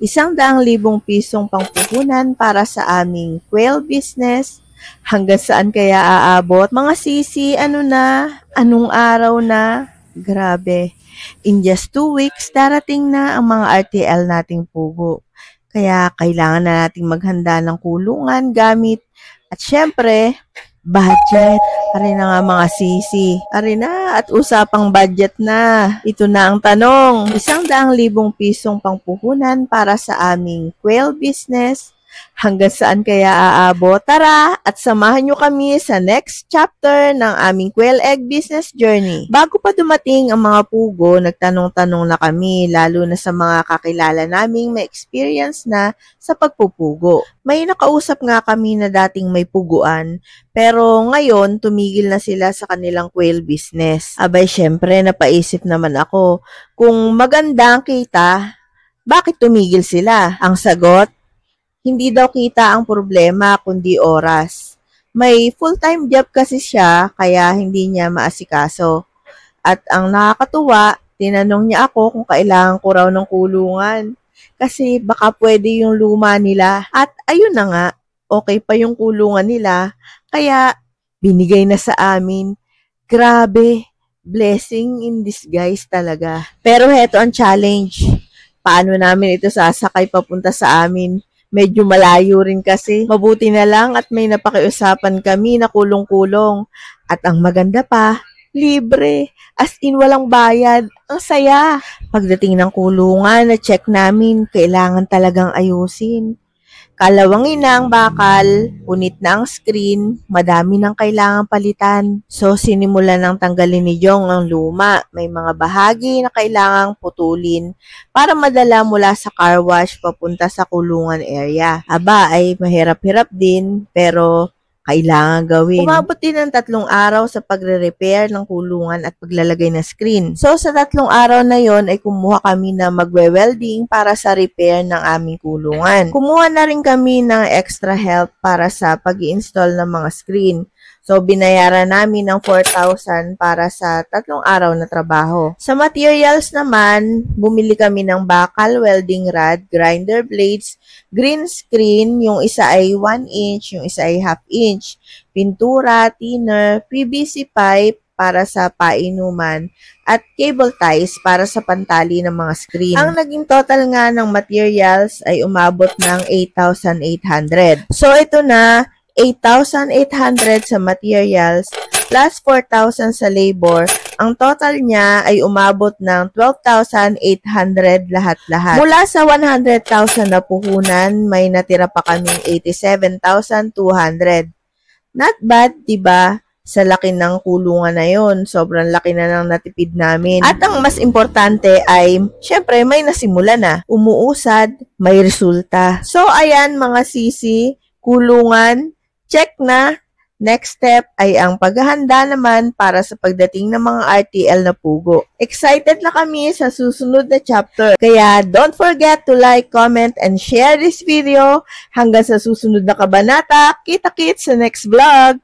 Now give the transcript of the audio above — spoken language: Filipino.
100,000 pangpuhunan para sa aming quail business. Hanggang saan kaya aabot? Mga sisi, ano na? Anong araw na? Grabe. In just 2 weeks, darating na ang mga RTL nating pugo. Kaya kailangan na nating maghanda ng kulungan, gamit, at syempre, budget. Ari na nga mga sisi. Ari na at usapang budget na. Ito na ang tanong. 100,000 pangpuhunan para sa aming quail business. Hanggang saan kaya aabot? Tara at samahan nyo kami sa next chapter ng aming quail egg business journey. Bago pa dumating ang mga pugo, nagtanong-tanong na kami, lalo na sa mga kakilala naming may experience na sa pagpupugo. May nakausap nga kami na dating may puguan, pero ngayon tumigil na sila sa kanilang quail business. Abay, syempre napaisip naman ako, kung maganda ang kita, bakit tumigil sila? Ang sagot, hindi daw kita ang problema kundi oras. May full-time job kasi siya kaya hindi niya maasikaso. At ang nakakatuwa, tinanong niya ako kung kailangan ko raw ng kulungan. Kasi baka pwede yung luma nila. At ayun na nga, okay pa yung kulungan nila. Kaya binigay na sa amin. Grabe, blessing in disguise talaga. Pero heto ang challenge. Paano namin ito sasakay papunta sa amin? Medyo malayo rin kasi. Mabuti na lang at may napakiusapan kami na kulong-kulong. At ang maganda pa, libre. As in, walang bayad. Ang saya. Pagdating ng kulungan, na-check namin, kailangan talagang ayusin. Kalawangin na ang bakal, punit na ang screen, madami nang kailangan palitan. So, sinimulan ng tanggalin ni Jong ang luma. May mga bahagi na kailangang putulin para madala mula sa car wash papunta sa kulungan area. Aba, ay mahirap-hirap din, pero kailangan gawin. Umabot din ng 3 araw sa pagre-repair ng kulungan at paglalagay ng screen. So, sa 3 araw na yon ay kumuha kami na magwe-welding para sa repair ng aming kulungan. Kumuha na rin kami ng extra help para sa pag-i-install ng mga screen. So, binayaran namin ng 4,000 para sa 3 araw na trabaho. Sa materials naman, bumili kami ng bakal, welding rod, grinder blades, green screen, yung isa ay 1 inch, yung isa ay half inch, pintura, thinner, PVC pipe para sa painuman, at cable ties para sa pantali ng mga screen. Ang naging total nga ng materials ay umabot ng 8,800. So, ito na, 8,800 sa materials plus 4,000 sa labor. Ang total niya ay umabot ng 12,800 lahat-lahat. Mula sa 100,000 na puhunan, may natira pa kaming 87,200. Not bad, diba? Sa laki ng kulungan na yon, sobrang laki na ng natipid namin. At ang mas importante ay, syempre, may nasimula na. Umuusad, may resulta. So, ayan mga sisi, kulungan, check na. Next step ay ang paghahanda naman para sa pagdating ng mga RTL na pugo. Excited na kami sa susunod na chapter. Kaya don't forget to like, comment, and share this video. Hanggang sa susunod na kabanata, kita-kits sa next vlog.